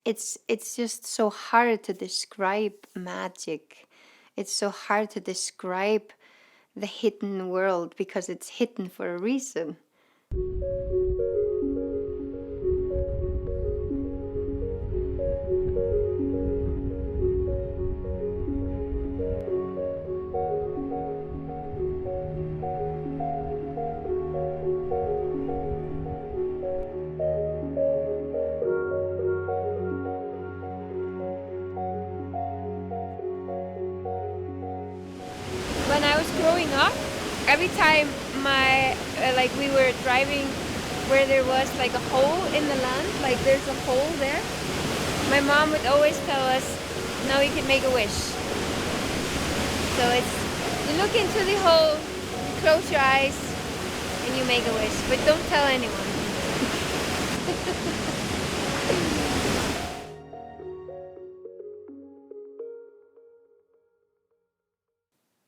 It's just so hard to describe magic. It's so hard to describe the hidden world because it's hidden for a reason. When I was growing up, every time we were driving where there was like a hole in the land, like there's a hole there, my mom would always tell us, now you can make a wish. So it's, you look into the hole, you close your eyes, and you make a wish, but don't tell anyone.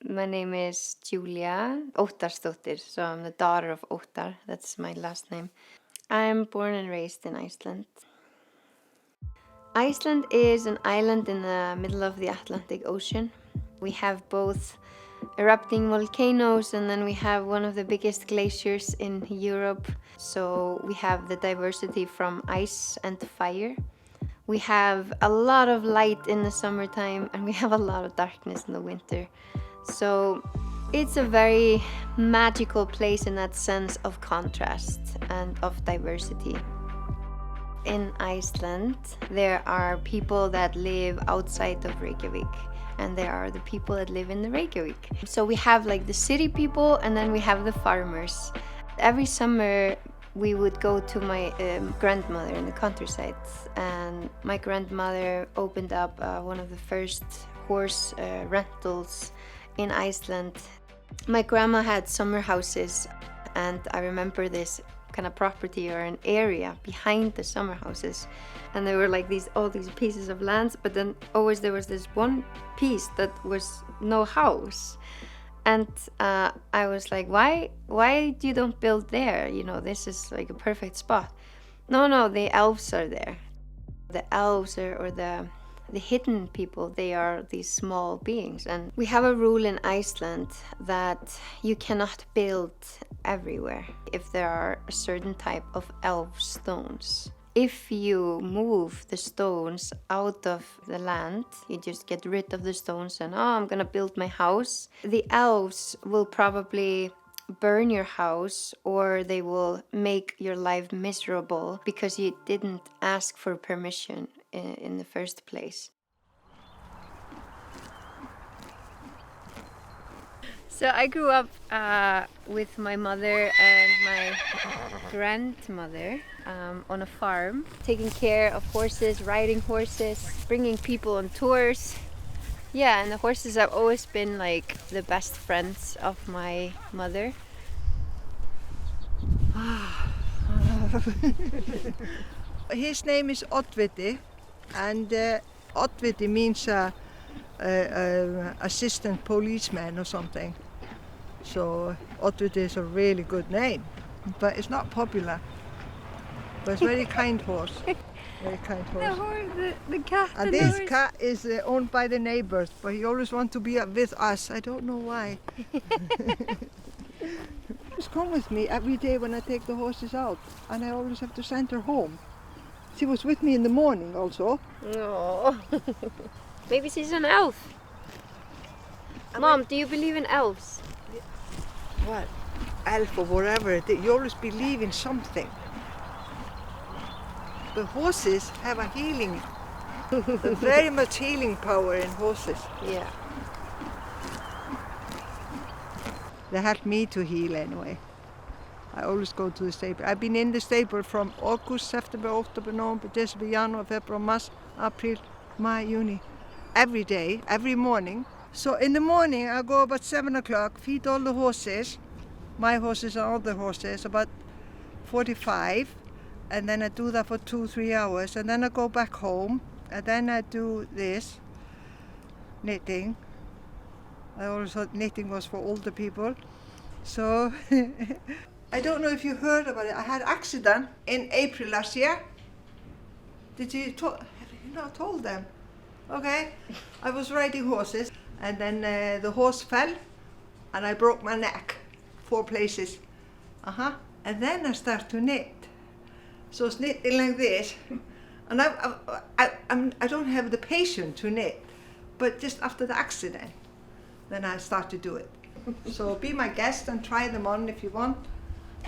My name is Júlía Óttarsdóttir, so I'm the daughter of Óttar, that's my last name. I'm born and raised in Iceland. Iceland is an island in the middle of the Atlantic Ocean. We have both erupting volcanoes and then we have one of the biggest glaciers in Europe. So we have the diversity from ice and fire. We have a lot of light in the summertime and we have a lot of darkness in the winter. So it's a very magical place in that sense of contrast and of diversity. In Iceland, there are people that live outside of Reykjavik and there are the people that live in the Reykjavik. So we have like the city people and then we have the farmers. Every summer we would go to my grandmother in the countryside, and my grandmother opened up one of the first horse rentals in Iceland. My grandma had summer houses, and I remember this kind of property or an area behind the summer houses, and there were like all these pieces of land, but then always there was this one piece that was no house. And I was like, why you don't build there? You know, this is like a perfect spot. No, the elves are there. The elves or the hidden people, they are these small beings. And we have a rule in Iceland that you cannot build everywhere if there are a certain type of elf stones. If you move the stones out of the land, you just get rid of the stones and, I'm gonna build my house. The elves will probably burn your house, or they will make your life miserable because you didn't ask for permission in the first place. So I grew up with my mother and my grandmother on a farm, taking care of horses, riding horses, bringing people on tours. Yeah, and the horses have always been like the best friends of my mother. His name is Oddviti, and Oddviti means assistant policeman or something. So Oddviti is a really good name, but it's not popular. But it's a very kind horse. Very kind horse. The cat. And this cat is owned by the neighbors, but he always wants to be with us. I don't know why. She's come with me every day when I take the horses out, and I always have to send her home. She was with me in the morning also. Oh. Maybe she's an elf. Mom, do you believe in elves? What? Elf or whatever. You always believe in something. The horses have a healing, very much healing power in horses. Yeah. They help me to heal anyway. I always go to the stable. I've been in the stable from August, September, October, November, December, January, February, March, April, May, June. Every day, every morning. So in the morning I go about 7 o'clock, feed all the horses, my horses and other horses, about 45. And then I do that for 2-3 hours, and then I go back home, and then I do this, knitting. I always thought knitting was for older people. So, I don't know if you heard about it. I had an accident in April last year. Have I told them. Okay, I was riding horses and then the horse fell and I broke my neck 4 places. And then I start to knit. So it's knitting like this. And I don't have the patience to knit, but just after the accident, then I start to do it. So be my guest and try them on if you want.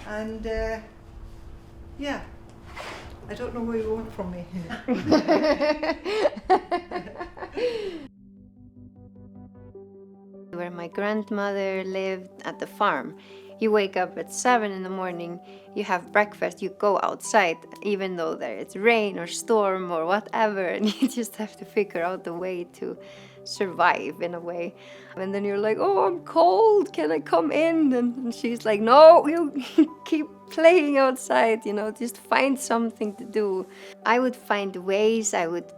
And yeah, I don't know what you want from me. Where my grandmother lived at the farm, you wake up at 7 in the morning, you have breakfast, you go outside, even though there it's rain or storm or whatever, and you just have to figure out a way to survive in a way. And then you're like, oh, I'm cold, can I come in? And she's like, no, you keep playing outside, you know, just find something to do. I would find ways, I would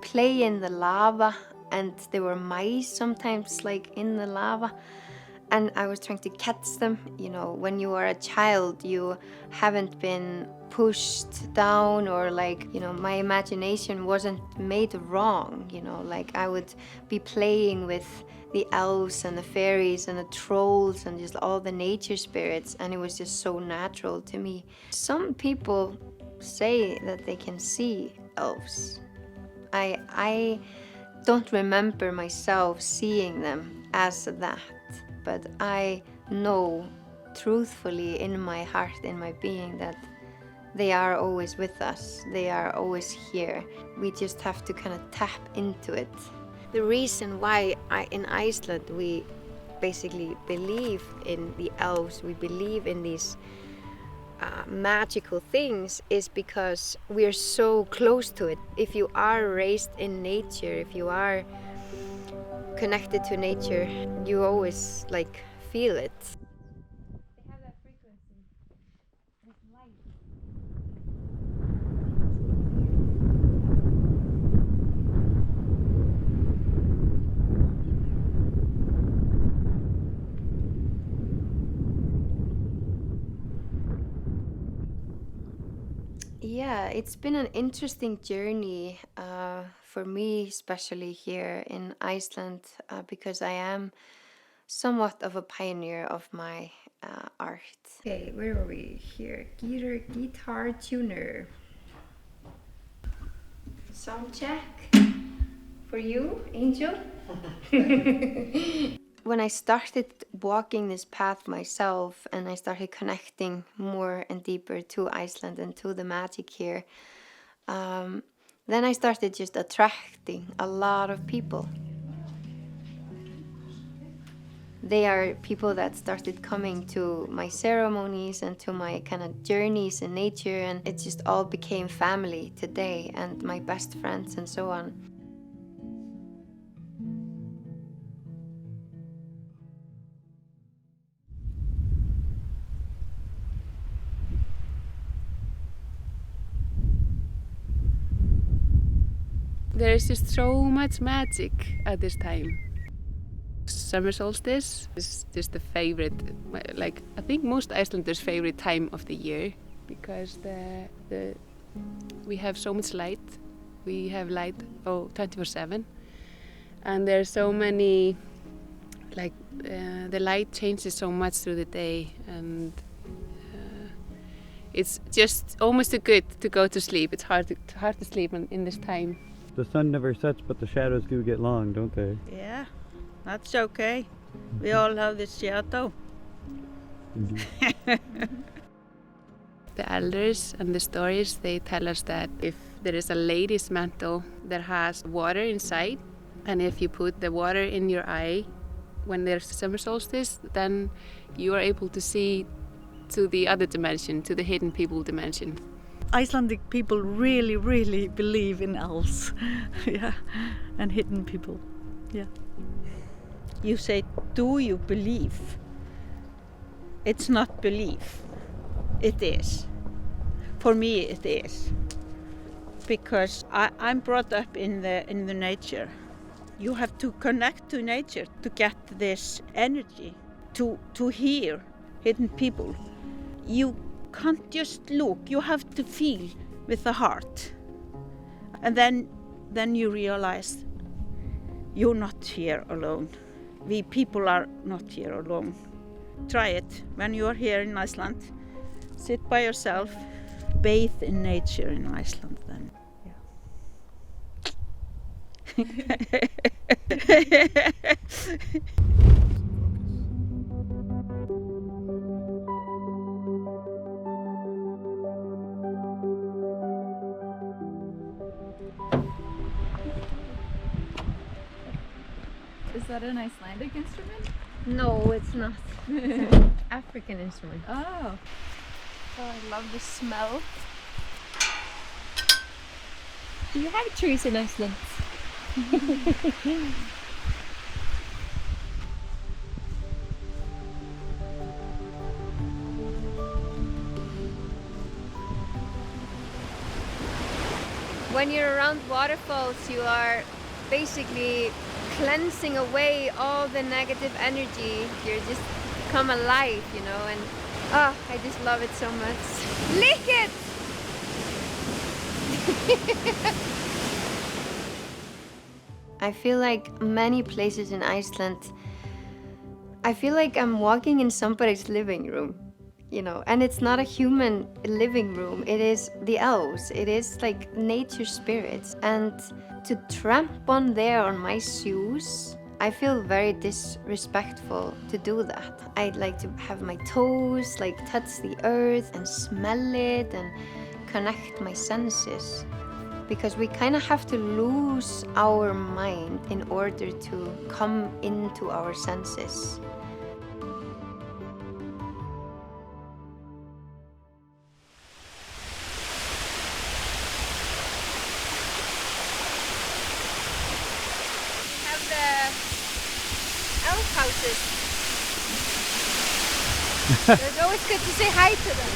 play in the lava, and there were mice sometimes like in the lava. And I was trying to catch them. You know, when you are a child, you haven't been pushed down or like, you know, my imagination wasn't made wrong, you know, like I would be playing with the elves and the fairies and the trolls and just all the nature spirits, and it was just so natural to me. Some people say that they can see elves. I don't remember myself seeing them as that. But I know truthfully in my heart, in my being, that they are always with us. They are always here. We just have to kind of tap into it. The reason why in Iceland we basically believe in the elves, we believe in these magical things, is because we are so close to it. If you are raised in nature, if you are connected to nature, you always like feel it. They have that frequency with light. Yeah, it's been an interesting journey for me, especially here in Iceland, because I am somewhat of a pioneer of my art. Okay, where are we here? Guitar tuner. Sound check for you, Angel. When I started walking this path myself and I started connecting more and deeper to Iceland and to the magic here, then I started just attracting a lot of people. They are people that started coming to my ceremonies and to my kind of journeys in nature, and it just all became family today and my best friends and so on. There is just so much magic at this time. Summer solstice is just the favorite, like I think most Icelanders' favorite time of the year, because we have so much light. We have light 24/7, and there's so many, like the light changes so much through the day, and it's just almost too good to go to sleep. It's hard to sleep in this time. The sun never sets, but the shadows do get long, don't they? Yeah, that's okay. We all have this shadow. The elders and the stories, they tell us that if there is a lady's mantle that has water inside, and if you put the water in your eye when there's summer solstice, then you are able to see to the other dimension, to the hidden people dimension. Icelandic people really, really believe in elves. Yeah, and hidden people. Yeah. You say, do you believe? It's not belief. It is. For me, it is. Because I'm brought up in the nature. You have to connect to nature to get this energy, to hear hidden people. You can't just look, you have to feel with the heart. And then then you realize you're not here alone. We people are not here alone. Try it when you are here in Iceland. Sit by yourself, bathe in nature in Iceland then. Is that an Icelandic instrument? No, it's not. It's an African instrument. Oh. Oh, I love the smell. Do you have trees in Iceland? When you're around waterfalls, you are basically cleansing away all the negative energy. You're just come alive, you know, and I just love it so much. Lick it! I feel like many places in Iceland, I feel like I'm walking in somebody's living room, you know, and it's not a human living room, it is the elves, it is like nature spirits. And to tramp on there on my shoes, I feel very disrespectful to do that. I'd like to have my toes like touch the earth and smell it and connect my senses. Because we kind of have to lose our mind in order to come into our senses. We have the elf houses. So it's always good to say hi to them.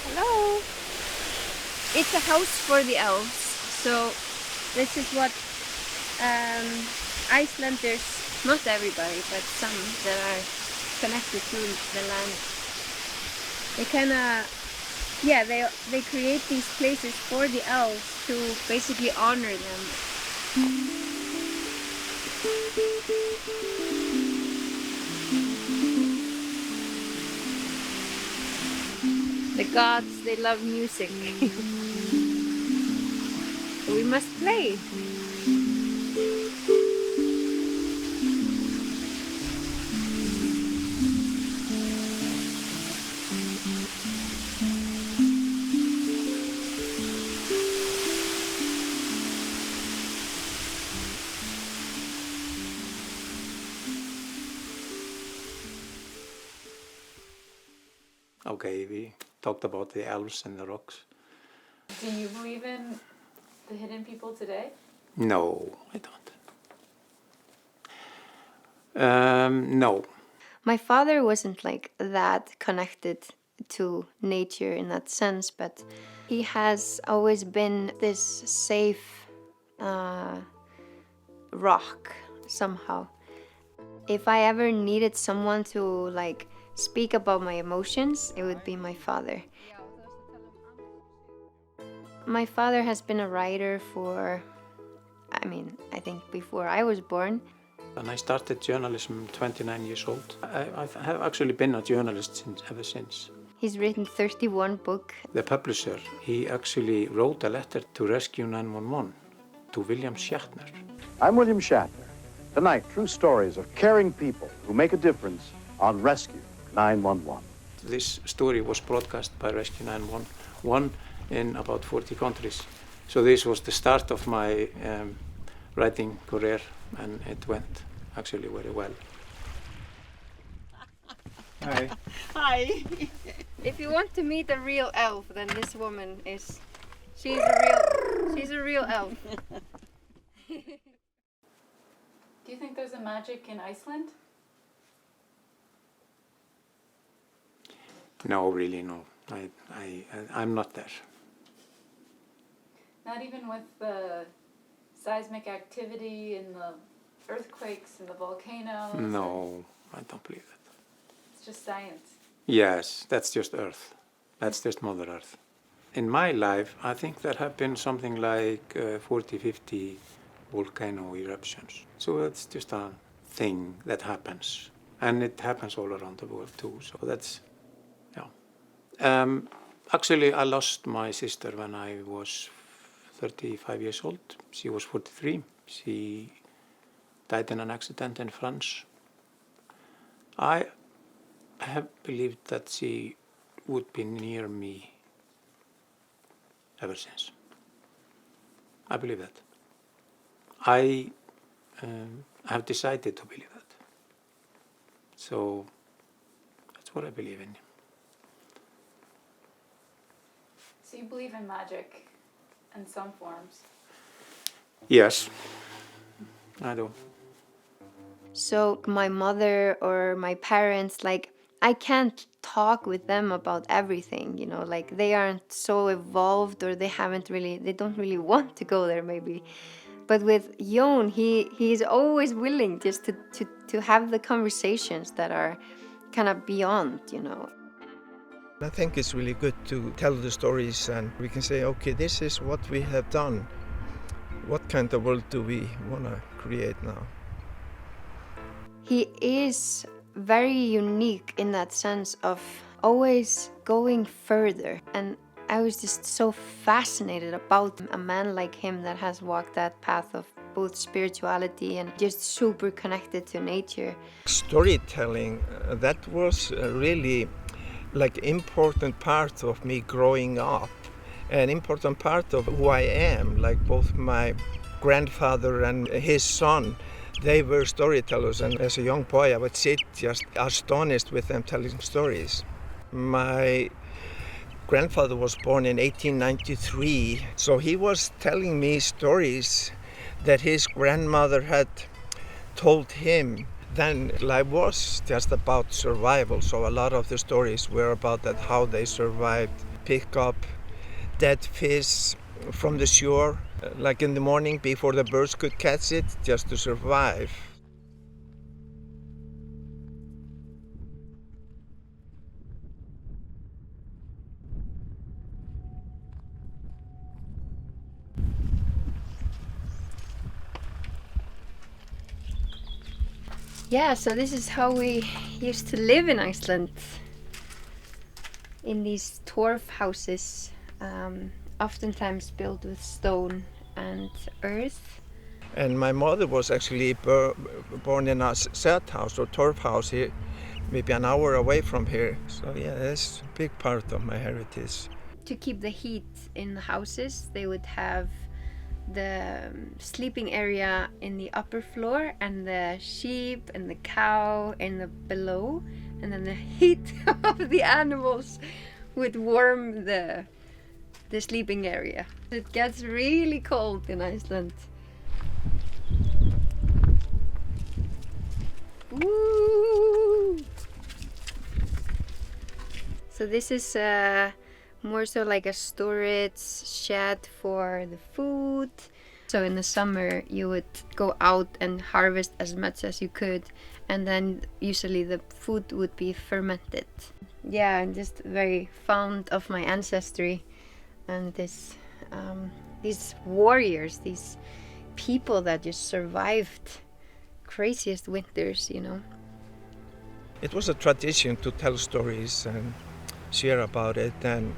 Hello. It's a house for the elves. So this is what Icelanders, not everybody, but some that are connected to the land, they kind of, yeah, they create these places for the elves to basically honor them. The gods, they love music. So we must play. Okay, we talked about the elves and the rocks. Do you believe in the hidden people today? No, I don't. No. My father wasn't like that connected to nature in that sense, but he has always been this safe rock somehow. If I ever needed someone to like speak about my emotions, it would be my father. My father has been a writer for, I think before I was born. And I started journalism 29 years old. I have actually been a journalist ever since. He's written 31 books. The publisher, he actually wrote a letter to Rescue 911 to William Shatner. I'm William Shatner. Tonight, true stories of caring people who make a difference on Rescue 911. This story was broadcast by Rescue 911 in about 40 countries. So this was the start of my writing career, and it went actually very well. Hi. Hi. If you want to meet a real elf, then this woman is, she's a real elf. Do you think there's a magic in Iceland? No, really, no. I'm not there. Not even with the seismic activity and the earthquakes and the volcanoes? No, I don't believe it. It's just science. Yes, that's just Earth. That's just Mother Earth. In my life, I think there have been something like 40, 50 volcano eruptions. So it's just a thing that happens. And it happens all around the world too. So that's, yeah. Actually, I lost my sister when I was 35 years old. She was 43. She died in an accident in France. I have believed that she would be near me ever since. I believe that. I have decided to believe that. So that's what I believe in. So you believe in magic in some forms? Yes, I do. So my mother or my parents, like, I can't talk with them about everything, you know, like they aren't so evolved or they don't really want to go there maybe. But with Jón, he's always willing just to have the conversations that are kind of beyond, you know. I think it's really good to tell the stories and we can say, okay, this is what we have done. What kind of world do we want to create now? He is very unique in that sense of always going further. And I was just so fascinated about a man like him that has walked that path of both spirituality and just super connected to nature. Storytelling, that was really like important part of me growing up. An important part of who I am, like both my grandfather and his son. They were storytellers, and as a young boy I would sit just astonished with them telling stories. My grandfather was born in 1893, so he was telling me stories that his grandmother had told him. Then life was just about survival, so a lot of the stories were about that, how they survived, pick up dead fish from the shore, like in the morning before the birds could catch it, just to survive. Yeah, so this is how we used to live in Iceland, in these torf houses, oftentimes built with stone and earth. And my mother was actually born in a set house or torf house here, maybe an hour away from here. So yeah, that's a big part of my heritage. To keep the heat in the houses, they would have the sleeping area in the upper floor and the sheep and the cow in the below, and then the heat of the animals would warm the sleeping area. It gets really cold in Iceland. Woo! So this is more so like a storage shed for the food. So in the summer you would go out and harvest as much as you could, and then usually the food would be fermented. Yeah, I'm just very fond of my ancestry and this these warriors, these people that just survived craziest winters, you know. It was a tradition to tell stories and share about it, and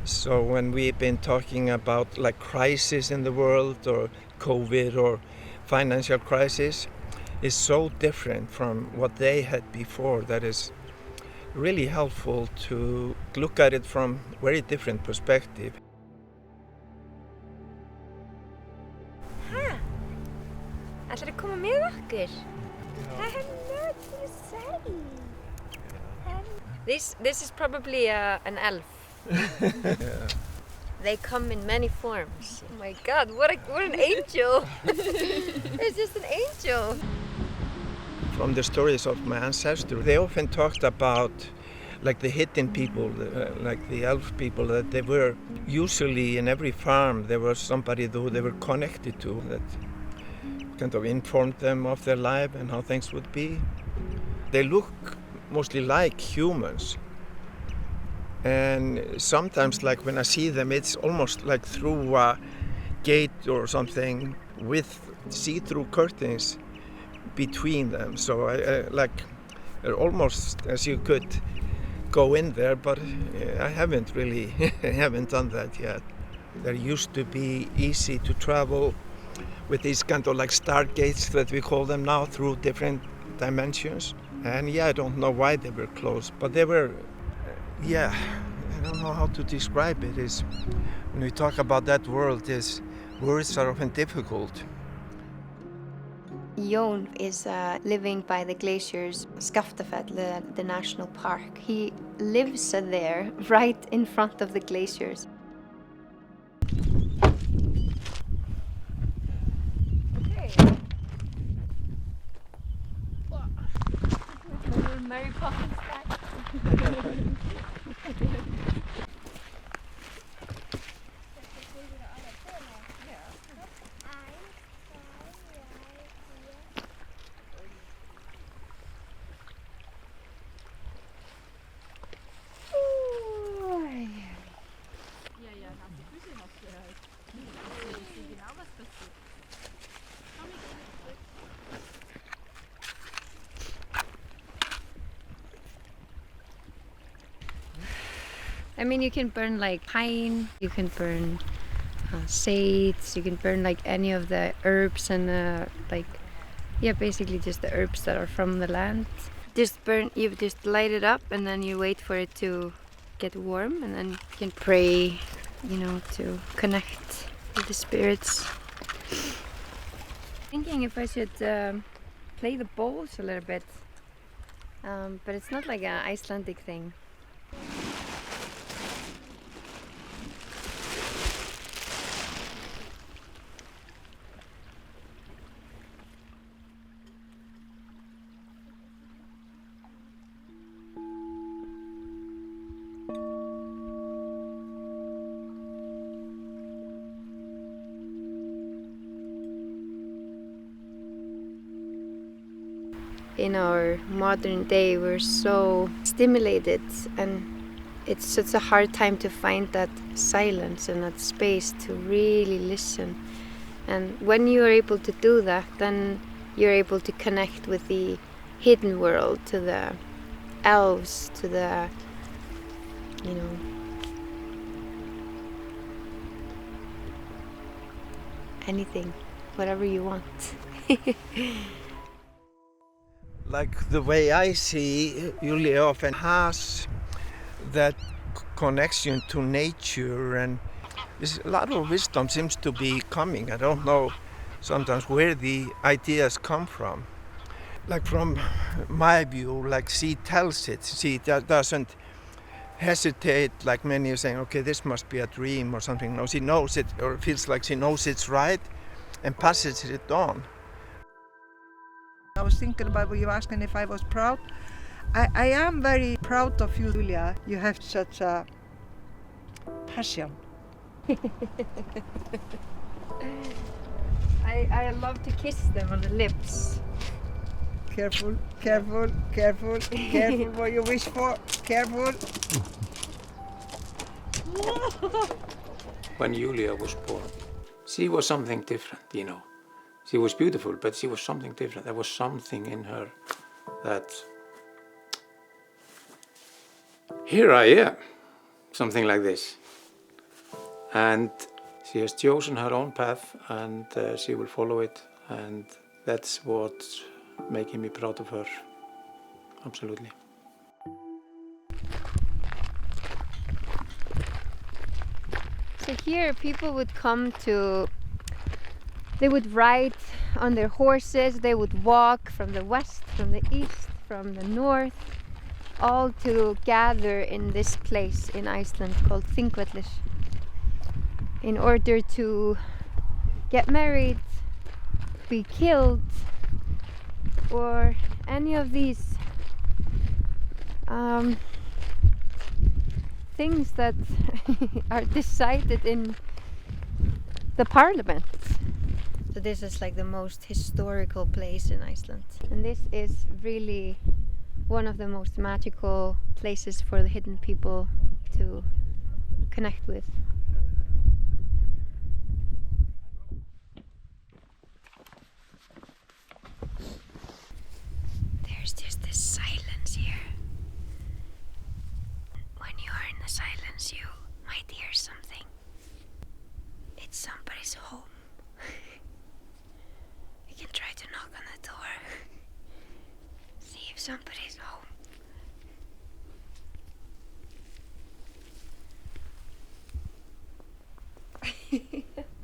so when we've been talking about like crisis in the world or COVID or financial crisis, it's so different from what they had before that is really helpful to look at it from a very different perspective. Ætlar að koma með okkur? Hello, say. This is probably an elf. Yeah. They come in many forms. Oh my God, what an angel! It's just an angel. From the stories of my ancestors, they often talked about like the hidden people, like the elf people, that they were usually in every farm there was somebody who they were connected to that kind of informed them of their life and how things would be. They look mostly like humans, And sometimes, like when I see them, it's almost like through a gate or something with see-through curtains between them. So almost as you could go in there, but I haven't really haven't done that yet. There used to be easy to travel with these kind of like stargates that we call them now through different dimensions. And yeah, I don't know why they were closed, but they were, I don't know how to describe it. Is when we talk about that world, words are often difficult. Jón is living by the glaciers, Skaftafell, the national park. He lives there, right in front of the glaciers. Mary Poppins back. I mean, you can burn like pine, you can burn sage, you can burn like any of the herbs and basically just the herbs that are from the land. You just light it up and then you wait for it to get warm and then you can pray, to connect with the spirits. Thinking if I should play the bowls a little bit, but it's not like an Icelandic thing. In our modern day, we're so stimulated and it's such a hard time to find that silence and that space to really listen. And when you are able to do that, then you're able to connect with the hidden world, to the elves, to the, anything, whatever you want. Like the way I see, Júlía often has that connection to nature, and a lot of wisdom seems to be coming. I don't know sometimes where the ideas come from. Like from my view, like she tells it. She doesn't hesitate like many are saying, okay, this must be a dream or something. No, she knows it, or feels like she knows it's right and passes it on. I was thinking about what you were asking if I was proud. I am very proud of you, Júlía. You have such a passion. I love to kiss them on the lips. Careful, careful, careful, careful what you wish for. Careful. When Júlía was born, she was something different, She was beautiful, but she was something different. There was something in her that, here I am, something like this. And she has chosen her own path and she will follow it. And that's what's making me proud of her, absolutely. So here people would come to, they would ride on their horses, they would walk from the west, from the east, from the north, all to gather in this place in Iceland called Þingvellir in order to get married, be killed, or any of these things that are decided in the parliament. So this is like the most historical place in Iceland. And this is really one of the most magical places for the hidden people to connect with. There's just this silence here. When you are in the silence, you might hear something. It's somebody's home. You can try to knock on the door. See if somebody's home.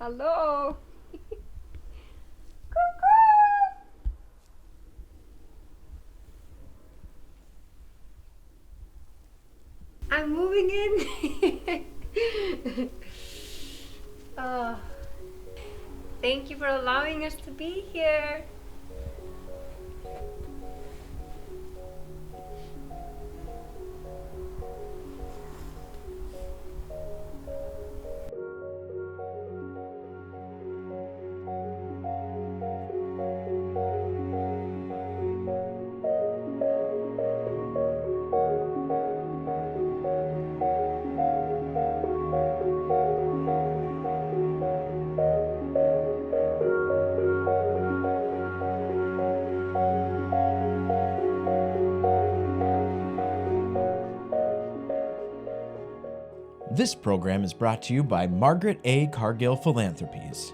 Hello. I'm moving in. Oh, thank you for allowing us to be here. This program is brought to you by Margaret A. Cargill Philanthropies.